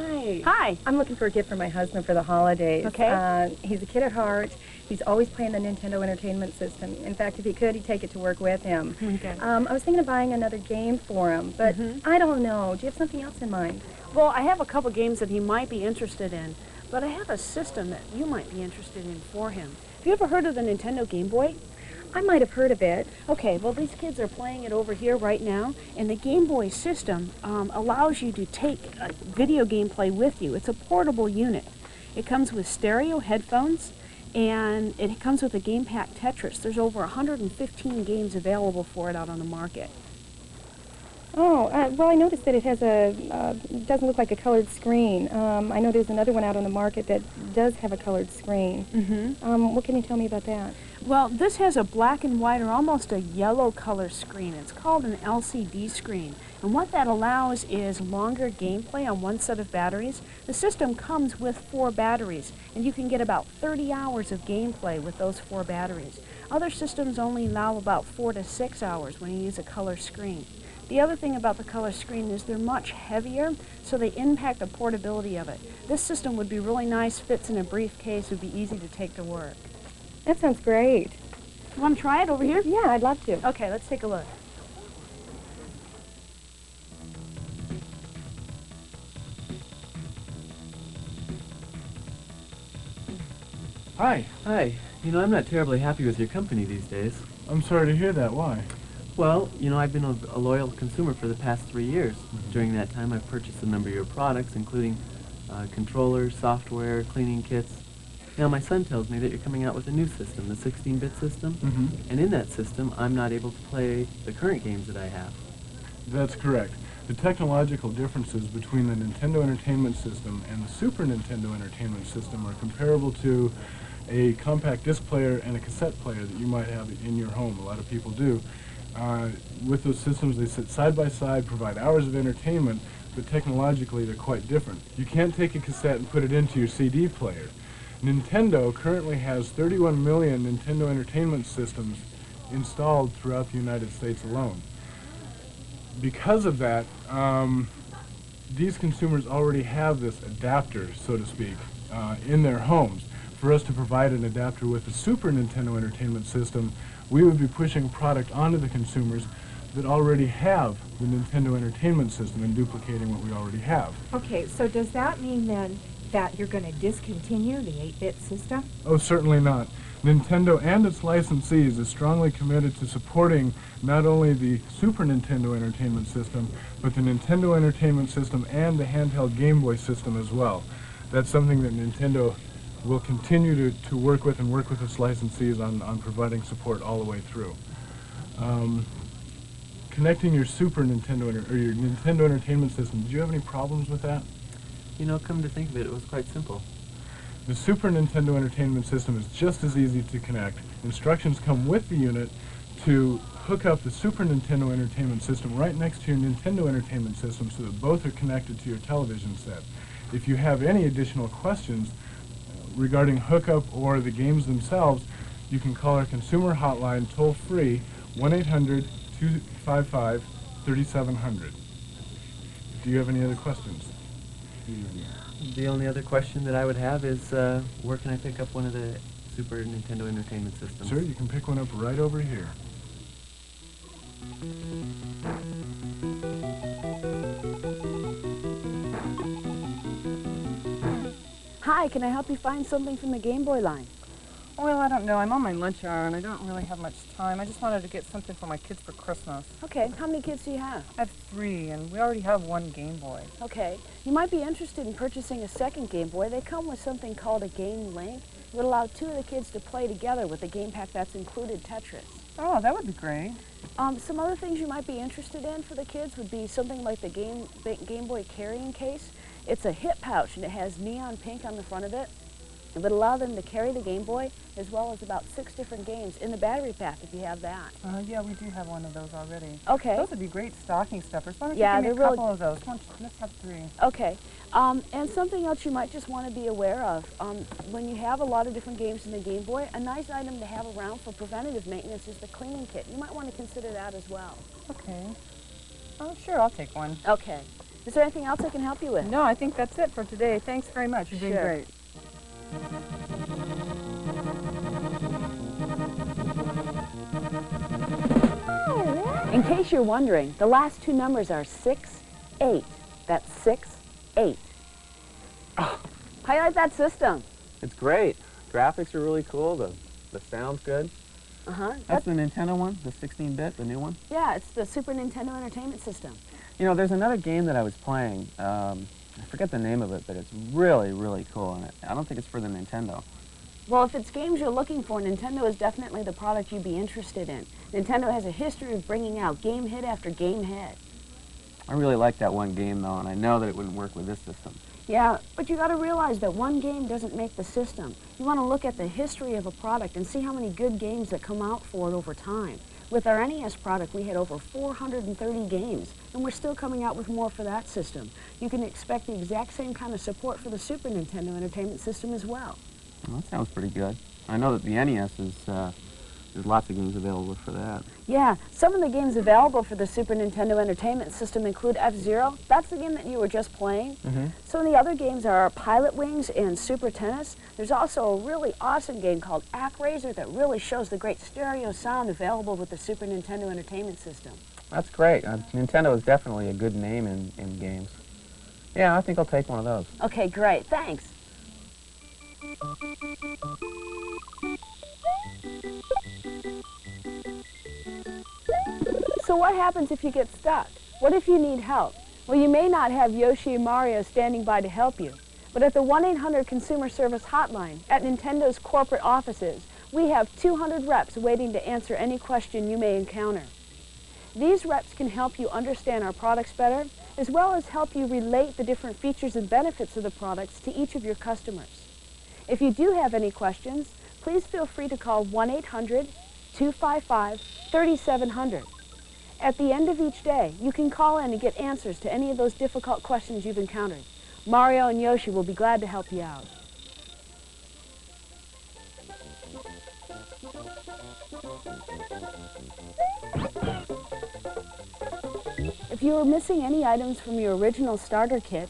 Hi.
Hi.
I'm looking for a gift for my husband for the holidays.
Okay.
He's a kid at heart. He's always playing the Nintendo Entertainment System. In fact, if he could, he'd take it to work with him.
Okay.
I was thinking of buying another game for him, but I don't know. Do you have something else in mind?
Well, I have a couple games that he might be interested in, but I have a system that you might be interested in for him. Have you ever heard of the Nintendo Game Boy?
I might have heard of it.
Okay, well, these kids are playing it over here right now, and the Game Boy system allows you to take video game play with you. It's a portable unit. It comes with stereo headphones, and it comes with a Game Pak Tetris. There's over 115 games available for it out on the market.
Oh, well, I noticed that it has doesn't look like a colored screen. I know there's another one out on the market that does have a colored screen. What can you tell me about that?
Well, this has a black and white or almost a yellow color screen. It's called an LCD screen. And what that allows is longer gameplay on one set of batteries. The system comes with 4 batteries, and you can get about 30 hours of gameplay with those 4 batteries. Other systems only allow about 4 to 6 hours when you use a color screen. The other thing about the color screen is they're much heavier, so they impact the portability of it. This system would be really nice, fits in a briefcase, would be easy to take to work.
That sounds great.
You want to try it over here?
Yeah, I'd love to.
Okay, let's take a look.
Hi.
Hi. You know, I'm not terribly happy with your company these days.
I'm sorry to hear that. Why?
Well, you know, I've been a loyal consumer for the past 3 years. During that time, I've purchased a number of your products, including controllers, software, cleaning kits. Now, my son tells me that you're coming out with a new system, the 16-bit system, and in that system, I'm not able to play the current games that I have.
That's correct. The technological differences between the Nintendo Entertainment System and the Super Nintendo Entertainment System are comparable to a compact disc player and a cassette player that you might have in your home. A lot of people do. With those systems, they sit side by side, provide hours of entertainment, but technologically they're quite different. You can't take a cassette and put it into your CD player. Nintendo currently has 31 million Nintendo Entertainment Systems installed throughout the United States alone. Because of that, these consumers already have this adapter, so to speak, in their homes. For us to provide an adapter with the Super Nintendo Entertainment System, we would be pushing a product onto the consumers that already have the Nintendo Entertainment System and duplicating what we already have.
Okay, so does that mean then that you're going to discontinue the 8-bit system?
Oh, certainly not. Nintendo and its licensees is strongly committed to supporting not only the Super Nintendo Entertainment System, but the Nintendo Entertainment System and the handheld Game Boy system as well. That's something that Nintendo will continue to work with and work with its licensees on providing support all the way through. Connecting your Super Nintendo or your Nintendo Entertainment System, did you have any problems with that?
You know, come to think of it, it was quite simple.
The Super Nintendo Entertainment System is just as easy to connect. Instructions come with the unit to hook up the Super Nintendo Entertainment System right next to your Nintendo Entertainment System so that both are connected to your television set. If you have any additional questions regarding hookup or the games themselves, you can call our consumer hotline toll-free 1-800-255-3700. Do you have any other questions?
The only other question that I would have is, where can I pick up one of the Super Nintendo Entertainment Systems?
Sir, you can pick one up right over here.
Hi, can I help you find something from the Game Boy line?
Well, I don't know. I'm on my lunch hour and I don't really have much time. I just wanted to get something for my kids for Christmas.
Okay, how many kids do you have?
I have 3 and we already have 1 Game Boy.
Okay, you might be interested in purchasing a second Game Boy. They come with something called a Game Link. It would allow 2 of the kids to play together with a game pack that's included Tetris.
Oh, that would be great.
Some other things you might be interested in for the kids would be something like the Game Boy carrying case. It's a hip pouch and it has neon pink on the front of it. It would allow them to carry the Game Boy as well as about 6 different games in the battery pack if you have that.
Yeah, we do have one of those already.
Okay.
Those would be great stocking stuffers. Why don't
Yeah,
you give me a
they're
couple of those? Let's have 3.
Okay. And something else you might just want to be aware of. When you have a lot of different games in the Game Boy, a nice item to have around for preventative maintenance is the cleaning kit. You might want to consider that as well.
Okay. Oh, sure, I'll take one.
Okay. Is there anything else I can help you with?
No, I think that's it for today. Thanks very much. You've been
Sure.
great.
In case you're wondering, the last two numbers are 6, 8. That's 6, 8.
Oh.
How do you like that system?
It's great. Graphics are really cool. The sound's good.
That's the Nintendo one, the 16-bit, the new one?
Yeah, it's the Super Nintendo Entertainment System.
You know, there's another game that I was playing. I forget the name of it, but it's really, really cool. And I don't think it's for the Nintendo.
Well, if it's games you're looking for, Nintendo is definitely the product you'd be interested in. Nintendo has a history of bringing out game hit after game hit.
I really like that one game, though, and I know that it wouldn't work with this system.
Yeah, but you got to realize that one game doesn't make the system. You want to look at the history of a product and see how many good games that come out for it over time. With our NES product, we had over 430 games, and we're still coming out with more for that system. You can expect the exact same kind of support for the Super Nintendo Entertainment System as well.
Well, that sounds pretty good. I know that the NES is, there's lots of games available for that.
Yeah, some of the games available for the Super Nintendo Entertainment System include F-Zero. That's the game that you were just playing. Some of the other games are Pilot Wings and Super Tennis. There's also a really awesome game called ActRaiser that really shows the great stereo sound available with the Super Nintendo Entertainment System.
That's great. Nintendo is definitely a good name in games. Yeah, I think I'll take one of those.
Okay, great. Thanks. So what happens if you get stuck? What if you need help? Well, you may not have Yoshi and Mario standing by to help you, but at the 1-800 Consumer Service Hotline at Nintendo's corporate offices, we have 200 reps waiting to answer any question you may encounter. These reps can help you understand our products better, as well as help you relate the different features and benefits of the products to each of your customers. If you do have any questions, please feel free to call 1-800-255-3700. At the end of each day, you can call in and get answers to any of those difficult questions you've encountered. Mario and Yoshi will be glad to help you out. If you are missing any items from your original starter kit,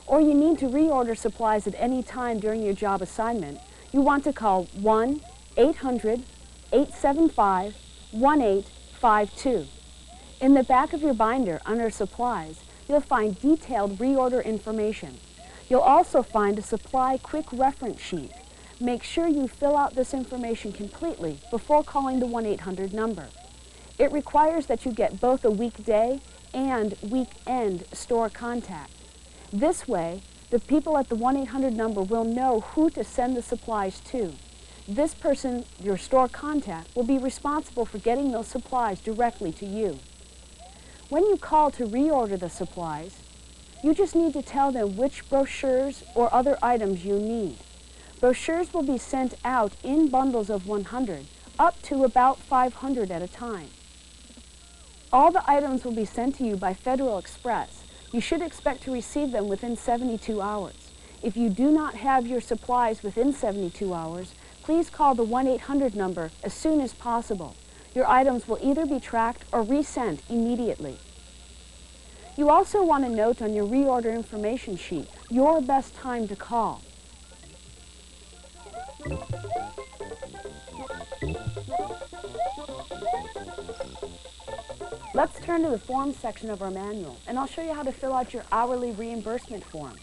or you need to reorder supplies at any time during your job assignment, you want to call 1-800-875-1852. In the back of your binder, under Supplies, you'll find detailed reorder information. You'll also find a supply quick reference sheet. Make sure you fill out this information completely before calling the 1-800 number. It requires that you get both a weekday and weekend store contact. This way, the people at the 1-800 number will know who to send the supplies to. This person, your store contact, will be responsible for getting those supplies directly to you. When you call to reorder the supplies, you just need to tell them which brochures or other items you need. Brochures will be sent out in bundles of 100, up to about 500 at a time. All the items will be sent to you by Federal Express. You should expect to receive them within 72 hours. If you do not have your supplies within 72 hours, please call the 1-800 number as soon as possible. Your items will either be tracked or resent immediately. You also want to note on your reorder information sheet your best time to call. Let's turn to the forms section of our manual, and I'll show you how to fill out your hourly reimbursement form.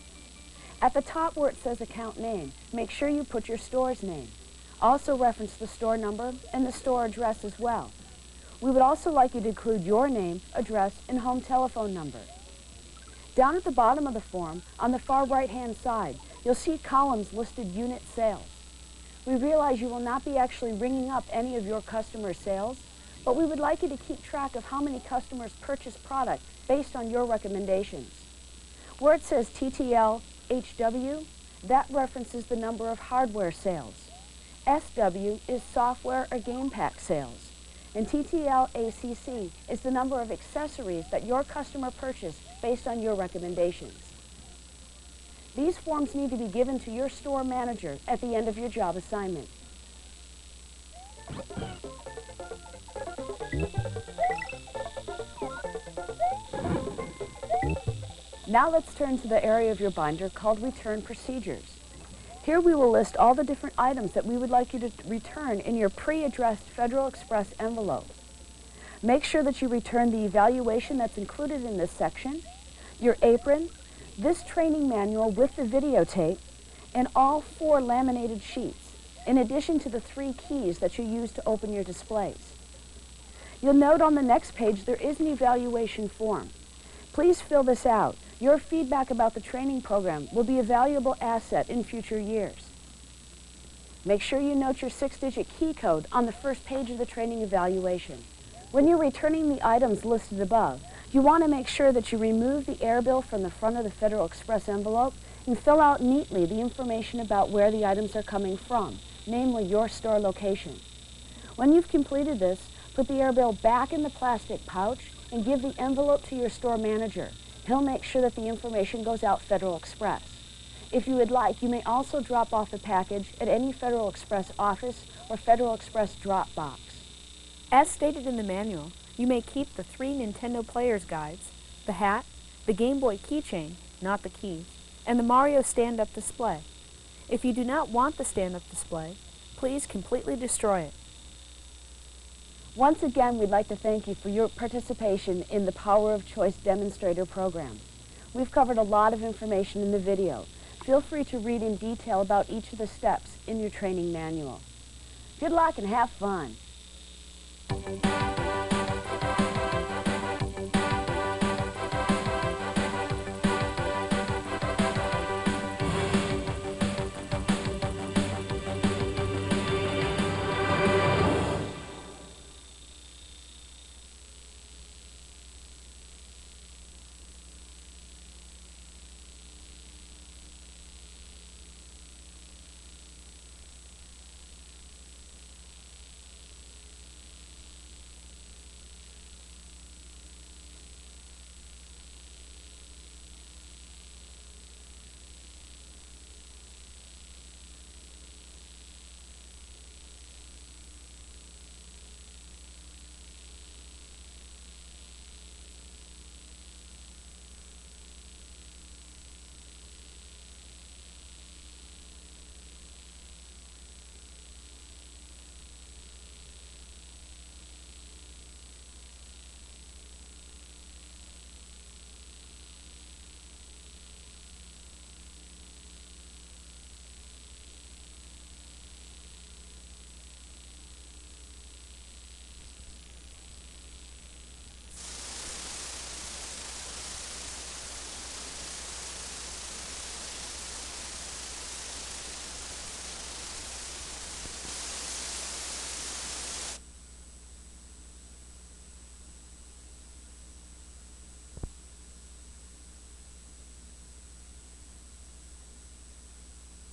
At the top where it says account name, make sure you put your store's name. Also reference the store number and the store address as well. We would also like you to include your name, address, and home telephone number. Down at the bottom of the form, on the far right-hand side, you'll see columns listed unit sales. We realize you will not be actually ringing up any of your customers' sales, but we would like you to keep track of how many customers purchase product based on your recommendations. Where it says TTL HW, that references the number of hardware sales. SW is software or Game Pak sales. And TTL ACC is the number of accessories that your customer purchased based on your recommendations. These forms need to be given to your store manager at the end of your job assignment. Now let's turn to the area of your binder called Return Procedures. Here we will list all the different items that we would like you to return in your pre-addressed Federal Express envelope. Make sure that you return the evaluation that's included in this section, your apron, this training manual with the videotape, and all 4 laminated sheets, in addition to the 3 keys that you use to open your displays. You'll note on the next page there is an evaluation form. Please fill this out. Your feedback about the training program will be a valuable asset in future years. Make sure you note your 6-digit key code on the first page of the training evaluation. When you're returning the items listed above, you want to make sure that you remove the air bill from the front of the Federal Express envelope and fill out neatly the information about where the items are coming from, namely your store location. When you've completed this, put the air bill back in the plastic pouch and give the envelope to your store manager. He'll make sure that the information goes out Federal Express. If you would like, you may also drop off the package at any Federal Express office or Federal Express drop box.
As stated in the manual, you may keep the 3 Nintendo Player's Guides, the hat, the Game Boy keychain, not the keys, and the Mario stand-up display. If you do not want the stand-up display, please completely destroy it.
Once again, we'd like to thank you for your participation in the Power of Choice Demonstrator program. We've covered a lot of information in the video. Feel free to read in detail about each of the steps in your training manual. Good luck and have fun.